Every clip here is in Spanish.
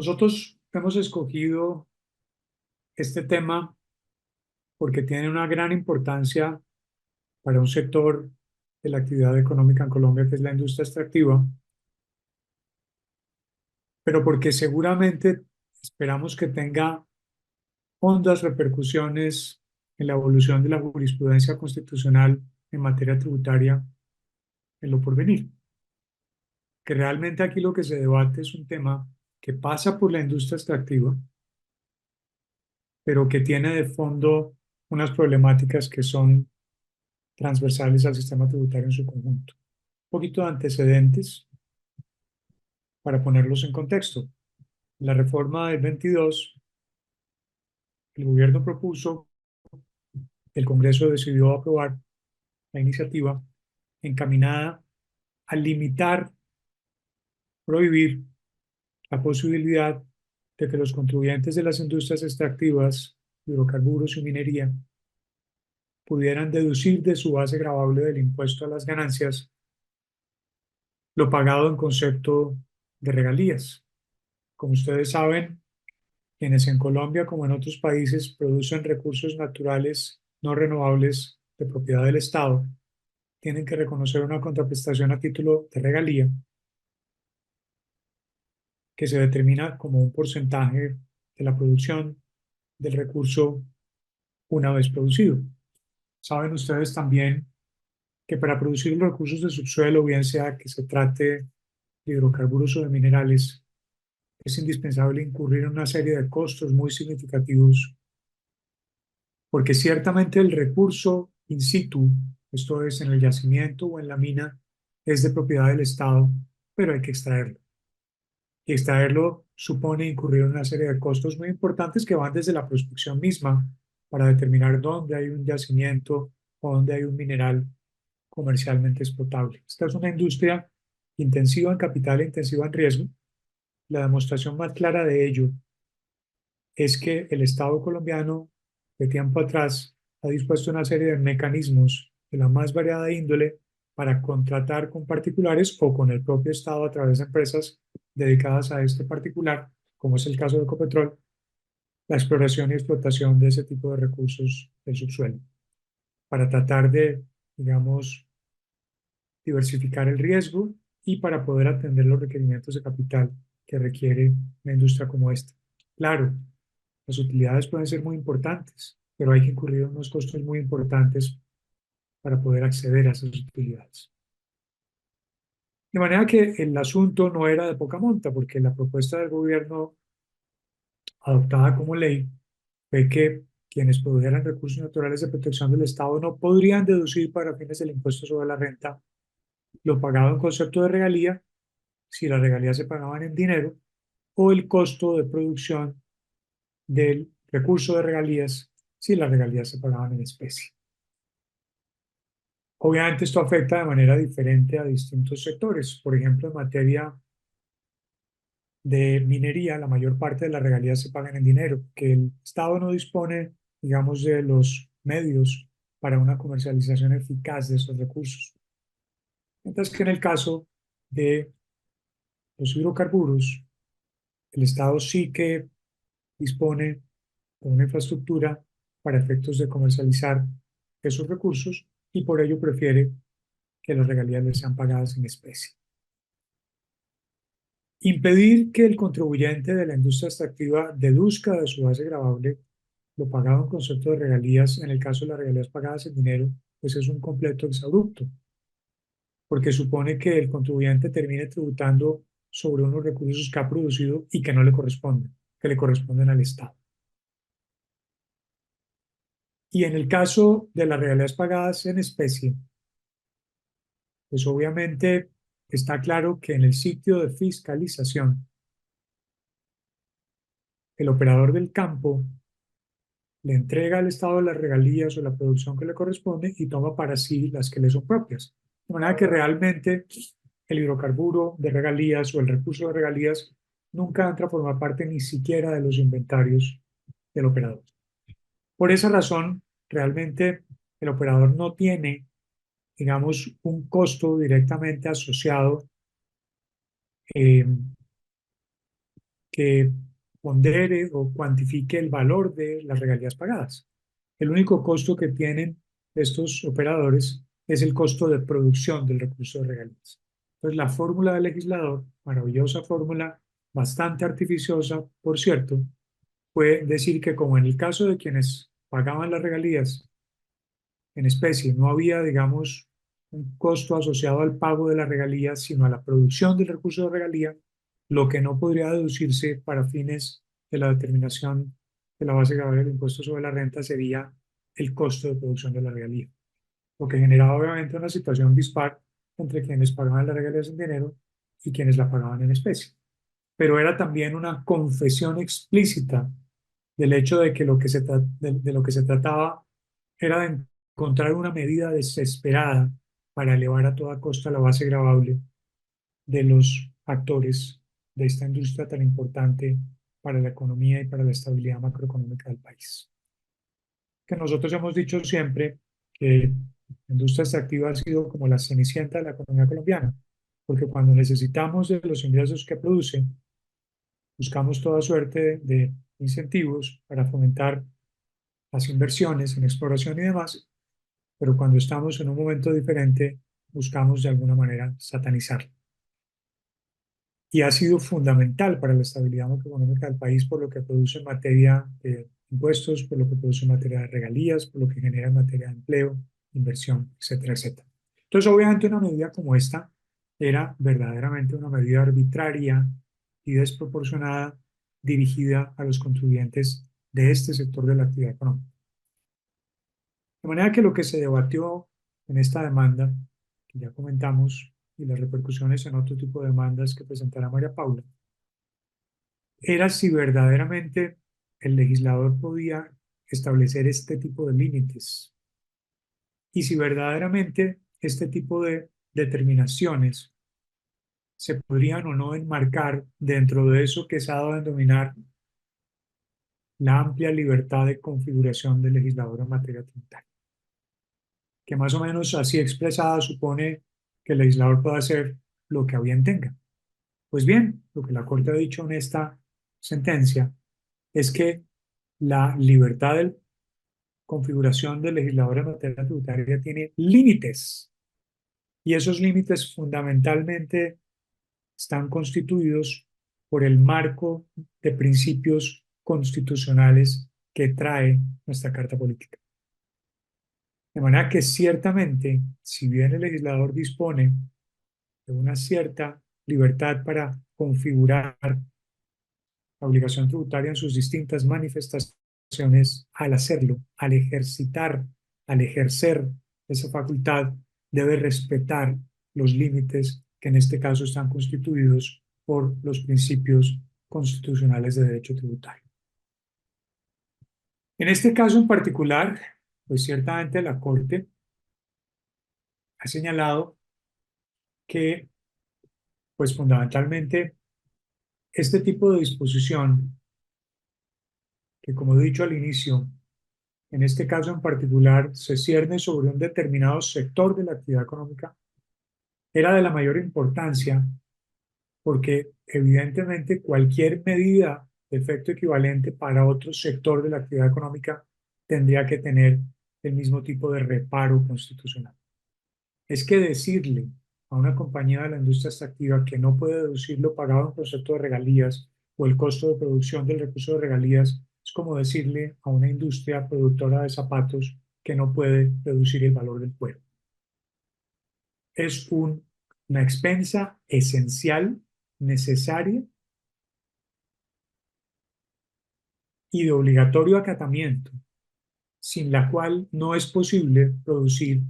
Nosotros hemos escogido este tema porque tiene una gran importancia para un sector de la actividad económica en Colombia, que es la industria extractiva, pero porque seguramente esperamos que tenga hondas repercusiones en la evolución de la jurisprudencia constitucional en materia tributaria en lo porvenir. Que realmente aquí lo que se debate es un tema que pasa por la industria extractiva, pero que tiene de fondo unas problemáticas que son transversales al sistema tributario en su conjunto. Un poquito de antecedentes para ponerlos en contexto. La reforma del 22, el gobierno propuso, el Congreso decidió aprobar la iniciativa encaminada a limitar, prohibir la posibilidad de que los contribuyentes de las industrias extractivas, hidrocarburos y minería pudieran deducir de su base gravable del impuesto a las ganancias lo pagado en concepto de regalías. Como ustedes saben, quienes en Colombia, como en otros países, producen recursos naturales no renovables de propiedad del Estado, tienen que reconocer una contraprestación a título de regalía que se determina como un porcentaje de la producción del recurso una vez producido. Saben ustedes también que para producir los recursos de subsuelo, bien sea que se trate de hidrocarburos o de minerales, es indispensable incurrir en una serie de costos muy significativos, porque ciertamente el recurso in situ, esto es en el yacimiento o en la mina, es de propiedad del Estado, pero hay que extraerlo. Y extraerlo supone incurrir en una serie de costos muy importantes que van desde la prospección misma para determinar dónde hay un yacimiento o dónde hay un mineral comercialmente explotable. Esta es una industria intensiva en capital e intensiva en riesgo. La demostración más clara de ello es que el Estado colombiano de tiempo atrás ha dispuesto una serie de mecanismos de la más variada índole para contratar con particulares o con el propio Estado a través de empresas dedicadas a este particular, como es el caso de Ecopetrol, la exploración y explotación de ese tipo de recursos del subsuelo, para tratar de, digamos, diversificar el riesgo y para poder atender los requerimientos de capital que requiere una industria como esta. Claro, las utilidades pueden ser muy importantes, pero hay que incurrir en unos costos muy importantes para poder acceder a esas utilidades. De manera que el asunto no era de poca monta, porque la propuesta del gobierno adoptada como ley fue que quienes produjeran recursos naturales de protección del Estado no podrían deducir para fines del impuesto sobre la renta lo pagado en concepto de regalía, si las regalías se pagaban en dinero, o el costo de producción del recurso de regalías, si las regalías se pagaban en especie. Obviamente esto afecta de manera diferente a distintos sectores. Por ejemplo, en materia de minería, la mayor parte de las regalías se pagan en dinero, que el Estado no dispone, digamos, de los medios para una comercialización eficaz de esos recursos. Mientras que en el caso de los hidrocarburos, el Estado sí que dispone de una infraestructura para efectos de comercializar esos recursos y por ello prefiere que las regalías les sean pagadas en especie. Impedir que el contribuyente de la industria extractiva deduzca de su base gravable lo pagado en concepto de regalías, en el caso de las regalías pagadas en dinero, pues es un completo exabrupto, porque supone que el contribuyente termine tributando sobre unos recursos que ha producido y que no le corresponden, que le corresponden al Estado. Y en el caso de las regalías pagadas en especie, pues obviamente está claro que en el sitio de fiscalización, el operador del campo le entrega al Estado las regalías o la producción que le corresponde y toma para sí las que le son propias. De manera que realmente el hidrocarburo de regalías o el recurso de regalías nunca entra a formar parte ni siquiera de los inventarios del operador. Por esa razón, realmente el operador no tiene, digamos, un costo directamente asociado eh, que pondere o cuantifique el valor de las regalías pagadas. El único costo que tienen estos operadores es el costo de producción del recurso de regalías. Entonces, la fórmula del legislador, maravillosa fórmula, bastante artificiosa, por cierto, fue decir que como en el caso de quienes pagaban las regalías en especie, no había, digamos, un costo asociado al pago de las regalías, sino a la producción del recurso de regalía, lo que no podría deducirse para fines de la determinación de la base grabable del impuesto sobre la renta sería el costo de producción de la regalía, lo que generaba obviamente una situación dispar entre quienes pagaban las regalías en dinero y quienes la pagaban en especie. Pero era también una confesión explícita del hecho de que de lo que se trataba era de encontrar una medida desesperada para elevar a toda costa la base gravable de los actores de esta industria tan importante para la economía y para la estabilidad macroeconómica del país. Que nosotros hemos dicho siempre que la industria extractiva ha sido como la cenicienta de la economía colombiana, porque cuando necesitamos de los ingresos que produce, buscamos toda suerte de incentivos para fomentar las inversiones en exploración y demás, pero cuando estamos en un momento diferente, buscamos de alguna manera satanizarlo. Y ha sido fundamental para la estabilidad macroeconómica del país por lo que produce en materia de impuestos, por lo que produce en materia de regalías, por lo que genera en materia de empleo, inversión, etcétera, etcétera. Entonces, obviamente, una medida como esta era verdaderamente una medida arbitraria y desproporcionada dirigida a los contribuyentes de este sector de la actividad económica. De manera que lo que se debatió en esta demanda, que ya comentamos, y las repercusiones en otro tipo de demandas que presentará María Paula, era si verdaderamente el legislador podía establecer este tipo de límites y si verdaderamente este tipo de determinaciones se podrían o no enmarcar dentro de eso que se ha dado a denominar la amplia libertad de configuración del legislador en materia tributaria, que más o menos así expresada supone que el legislador puede hacer lo que a bien tenga. Pues bien, lo que la Corte ha dicho en esta sentencia es que la libertad de configuración del legislador en materia tributaria tiene límites y esos límites fundamentalmente están constituidos por el marco de principios constitucionales que trae nuestra Carta Política. De manera que ciertamente, si bien el legislador dispone de una cierta libertad para configurar la obligación tributaria en sus distintas manifestaciones, al hacerlo, al ejercitar, al ejercer esa facultad, debe respetar los límites que en este caso están constituidos por los principios constitucionales de derecho tributario. En este caso en particular, pues ciertamente la Corte ha señalado que, pues fundamentalmente, este tipo de disposición, que como he dicho al inicio, en este caso en particular se cierne sobre un determinado sector de la actividad económica, era de la mayor importancia porque evidentemente cualquier medida de efecto equivalente para otro sector de la actividad económica tendría que tener el mismo tipo de reparo constitucional. Es que decirle a una compañía de la industria extractiva que no puede deducir lo pagado en concepto de regalías o el costo de producción del recurso de regalías es como decirle a una industria productora de zapatos que no puede deducir el valor del cuero. Es una expensa esencial, necesaria y de obligatorio acatamiento, sin la cual no es posible producir,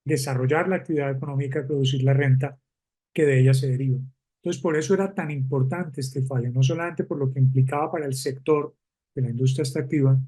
desarrollar la actividad económica y producir la renta que de ella se deriva. Entonces, por eso era tan importante este fallo, no solamente por lo que implicaba para el sector de la industria extractiva,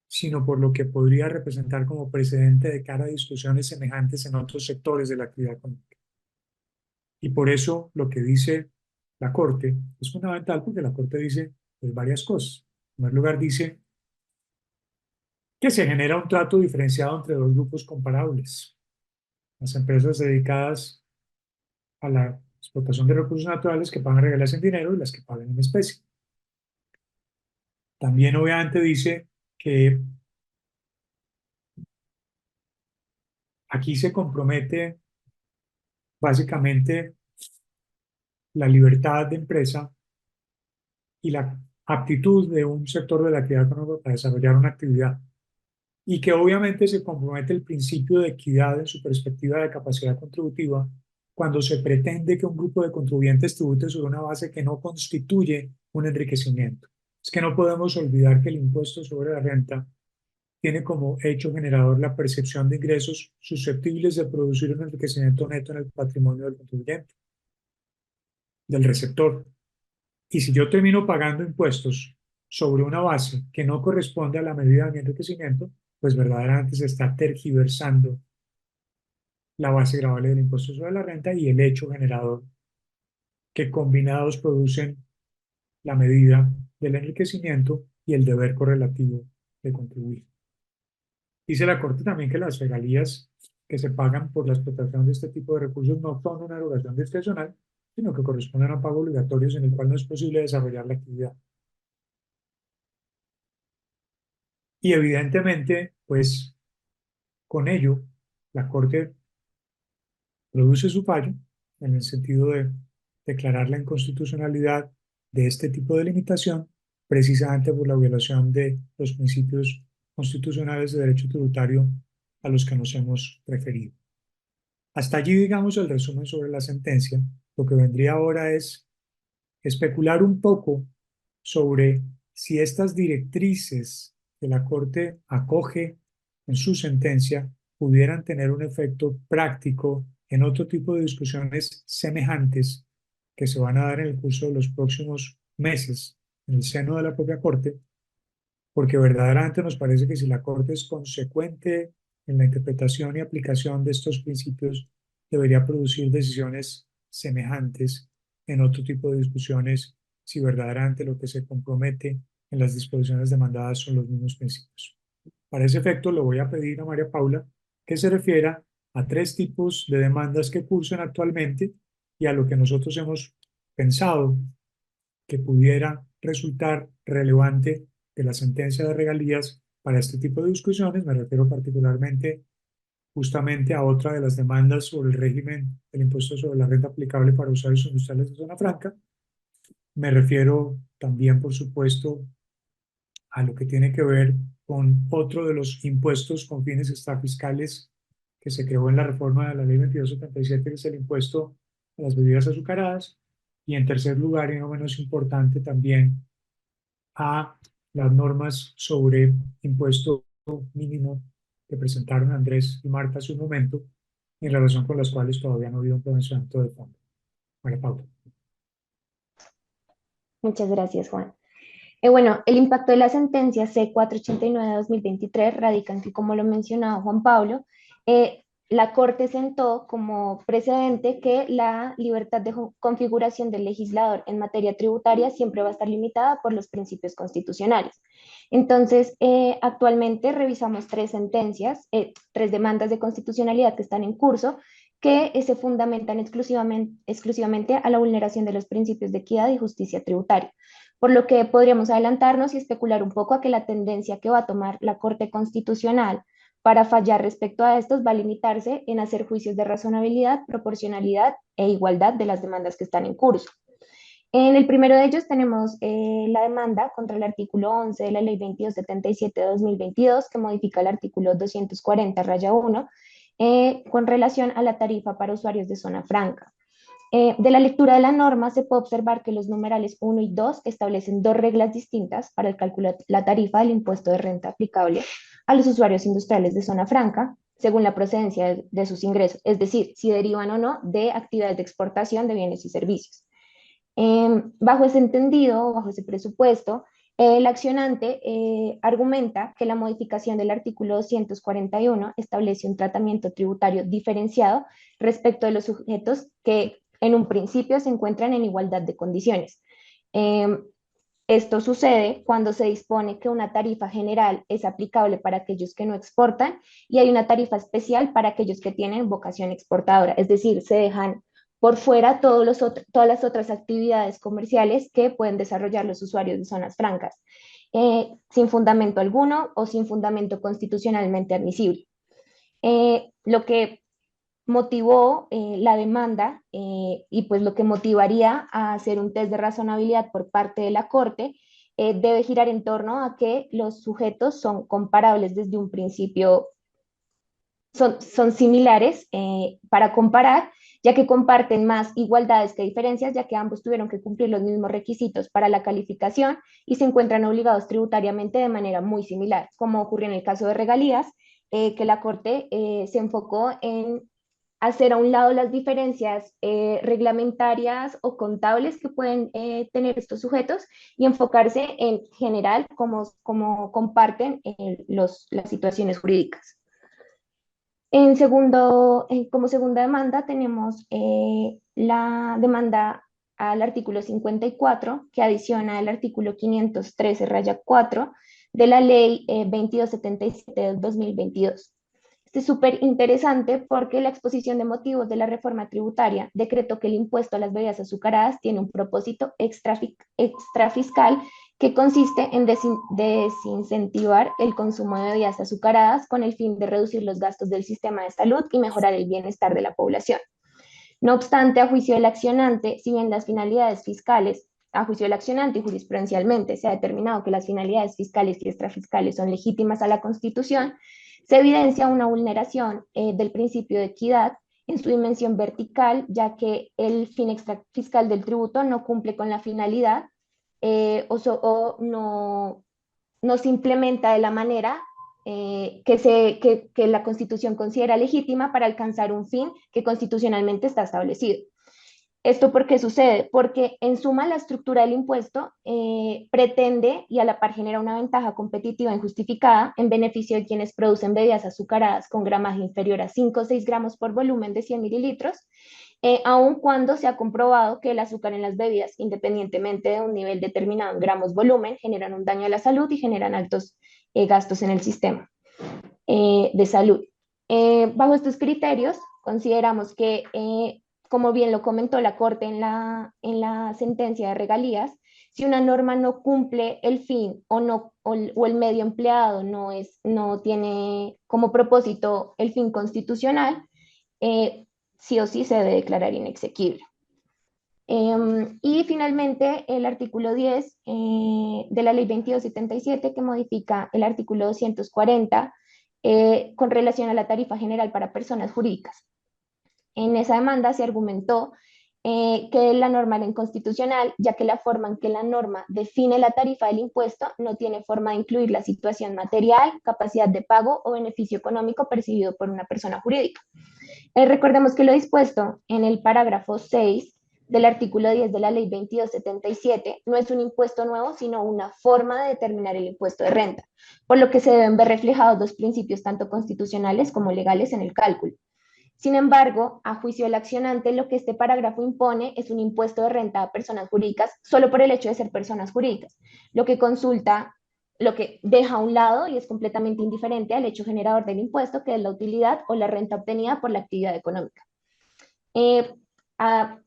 sino por lo que podría representar como precedente de cara a discusiones semejantes en otros sectores de la actividad económica. Y por eso lo que dice la Corte es fundamental, porque la Corte dice pues, varias cosas. En primer lugar, dice que se genera un trato diferenciado entre dos grupos comparables. Las empresas dedicadas a la explotación de recursos naturales que pagan regalías en dinero y las que pagan en especie. También obviamente dice que aquí se compromete básicamente la libertad de empresa y la aptitud de un sector de la actividad económica para desarrollar una actividad y que obviamente se compromete el principio de equidad en su perspectiva de capacidad contributiva cuando se pretende que un grupo de contribuyentes tribute sobre una base que no constituye un enriquecimiento. Es que no podemos olvidar que el impuesto sobre la renta tiene como hecho generador la percepción de ingresos susceptibles de producir un enriquecimiento neto en el patrimonio del contribuyente, del receptor. Y si yo termino pagando impuestos sobre una base que no corresponde a la medida de mi enriquecimiento, pues verdaderamente se está tergiversando la base gravable del impuesto sobre la renta y el hecho generador que combinados producen la medida del enriquecimiento y el deber correlativo de contribuir. Dice la Corte también que las regalías que se pagan por la explotación de este tipo de recursos no son una erogación discrecional, sino que corresponden a pagos obligatorios en el cual no es posible desarrollar la actividad. Y evidentemente, pues con ello, la Corte produce su fallo en el sentido de declarar la inconstitucionalidad de este tipo de limitación precisamente por la violación de los principios constitucionales de derecho tributario a los que nos hemos referido. Hasta allí, digamos, el resumen sobre la sentencia. Lo que vendría ahora es especular un poco sobre si estas directrices que la Corte acoge en su sentencia pudieran tener un efecto práctico en otro tipo de discusiones semejantes que se van a dar en el curso de los próximos meses en el seno de la propia Corte, porque verdaderamente nos parece que si la Corte es consecuente en la interpretación y aplicación de estos principios, debería producir decisiones semejantes en otro tipo de discusiones si verdaderamente lo que se compromete en las disposiciones demandadas son los mismos principios. Para ese efecto, le voy a pedir a María Paula que se refiera a tres tipos de demandas que cursan actualmente y a lo que nosotros hemos pensado que pudiera resultar relevante de la sentencia de regalías para este tipo de discusiones. Me refiero particularmente justamente a otra de las demandas sobre el régimen del impuesto sobre la renta aplicable para usuarios industriales de zona franca. Me refiero también, por supuesto, a lo que tiene que ver con otro de los impuestos con fines extrafiscales que se creó en la reforma de la ley 2277, que es el impuesto a las bebidas azucaradas. Y en tercer lugar, y no menos importante, también a las normas sobre impuesto mínimo que presentaron Andrés y Marta hace un momento, en relación con las cuales todavía no ha habido un pronunciamiento de fondo. María Paula. Muchas gracias, Juan. Bueno, el impacto de la sentencia C489 de 2023 radica en que, como lo mencionaba Juan Pablo, la Corte sentó como precedente que la libertad de configuración del legislador en materia tributaria siempre va a estar limitada por los principios constitucionales. Entonces, actualmente revisamos tres sentencias, tres demandas de constitucionalidad que están en curso, que se fundamentan exclusivamente a la vulneración de los principios de equidad y justicia tributaria, por lo que podríamos adelantarnos y especular un poco a que la tendencia que va a tomar la Corte Constitucional para fallar respecto a estos va a limitarse en hacer juicios de razonabilidad, proporcionalidad e igualdad de las demandas que están en curso. En el primero de ellos tenemos la demanda contra el artículo 11 de la Ley 2277 de 2022, que modifica el artículo 240-1 con relación a la tarifa para usuarios de zona franca. De la lectura de la norma se puede observar que los numerales 1 y 2 establecen dos reglas distintas para el cálculo de la tarifa del impuesto de renta aplicable a los usuarios industriales de zona franca, según la procedencia de sus ingresos, es decir, si derivan o no de actividades de exportación de bienes y servicios. Bajo ese entendido, bajo ese presupuesto, el accionante argumenta que la modificación del artículo 241 establece un tratamiento tributario diferenciado respecto de los sujetos que en un principio se encuentran en igualdad de condiciones. Esto sucede cuando se dispone que una tarifa general es aplicable para aquellos que no exportan y hay una tarifa especial para aquellos que tienen vocación exportadora, es decir, se dejan por fuera todas las otras actividades comerciales que pueden desarrollar los usuarios de zonas francas. sin fundamento alguno o sin fundamento constitucionalmente admisible. Lo que motivó la demanda y pues lo que motivaría a hacer un test de razonabilidad por parte de la Corte debe girar en torno a que los sujetos son comparables desde un principio, son similares para comparar, ya que comparten más igualdades que diferencias, ya que ambos tuvieron que cumplir los mismos requisitos para la calificación y se encuentran obligados tributariamente de manera muy similar, como ocurrió en el caso de regalías, que la Corte se enfocó en hacer a un lado las diferencias reglamentarias o contables que pueden tener estos sujetos y enfocarse en general cómo comparten las situaciones jurídicas. Como segunda demanda tenemos la demanda al artículo 54, que adiciona el artículo 513-4 de la ley 2277 del 2022. Este es súper interesante porque la exposición de motivos de la reforma tributaria decretó que el impuesto a las bebidas azucaradas tiene un propósito extrafiscal que consiste en desincentivar el consumo de bebidas azucaradas con el fin de reducir los gastos del sistema de salud y mejorar el bienestar de la población. No obstante, a juicio del accionante, si bien las finalidades fiscales, a juicio del accionante y jurisprudencialmente se ha determinado que las finalidades fiscales y extrafiscales son legítimas a la Constitución, se evidencia una vulneración del principio de equidad en su dimensión vertical, ya que el fin extrafiscal del tributo no cumple con la finalidad o no se implementa de la manera que la Constitución considera legítima para alcanzar un fin que constitucionalmente está establecido. ¿Esto por qué sucede? Porque en suma la estructura del impuesto pretende y a la par genera una ventaja competitiva injustificada en beneficio de quienes producen bebidas azucaradas con gramaje inferior a 5 o 6 gramos por volumen de 100 mililitros, aun cuando se ha comprobado que el azúcar en las bebidas, independientemente de un nivel determinado en gramos volumen, generan un daño a la salud y generan altos gastos en el sistema de salud. Bajo estos criterios, consideramos que, como bien lo comentó la Corte en la sentencia de regalías, si una norma no cumple el fin o el medio empleado no tiene como propósito el fin constitucional, sí o sí se debe declarar inexequible. Y finalmente el artículo 10 de la ley 2277 que modifica el artículo 240 con relación a la tarifa general para personas jurídicas. En esa demanda se argumentó que la norma era inconstitucional, ya que la forma en que la norma define la tarifa del impuesto no tiene forma de incluir la situación material, capacidad de pago o beneficio económico percibido por una persona jurídica. Recordemos que lo dispuesto en el parágrafo 6 del artículo 10 de la ley 2277 no es un impuesto nuevo, sino una forma de determinar el impuesto de renta, por lo que se deben ver reflejados los principios tanto constitucionales como legales en el cálculo. Sin embargo, a juicio del accionante, lo que este parágrafo impone es un impuesto de renta a personas jurídicas solo por el hecho de ser personas jurídicas, lo que deja a un lado y es completamente indiferente al hecho generador del impuesto, que es la utilidad o la renta obtenida por la actividad económica. Eh, a,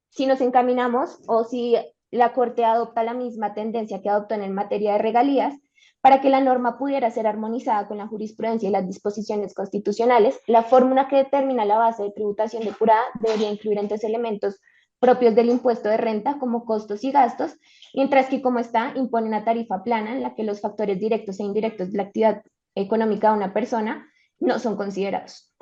si nos encaminamos o si la Corte adopta la misma tendencia que adoptó en materia de regalías, para que la norma pudiera ser armonizada con la jurisprudencia y las disposiciones constitucionales, la fórmula que determina la base de tributación depurada debería incluir entre elementos propios del impuesto de renta como costos y gastos, mientras que como está, impone una tarifa plana en la que los factores directos e indirectos de la actividad económica de una persona no son considerados.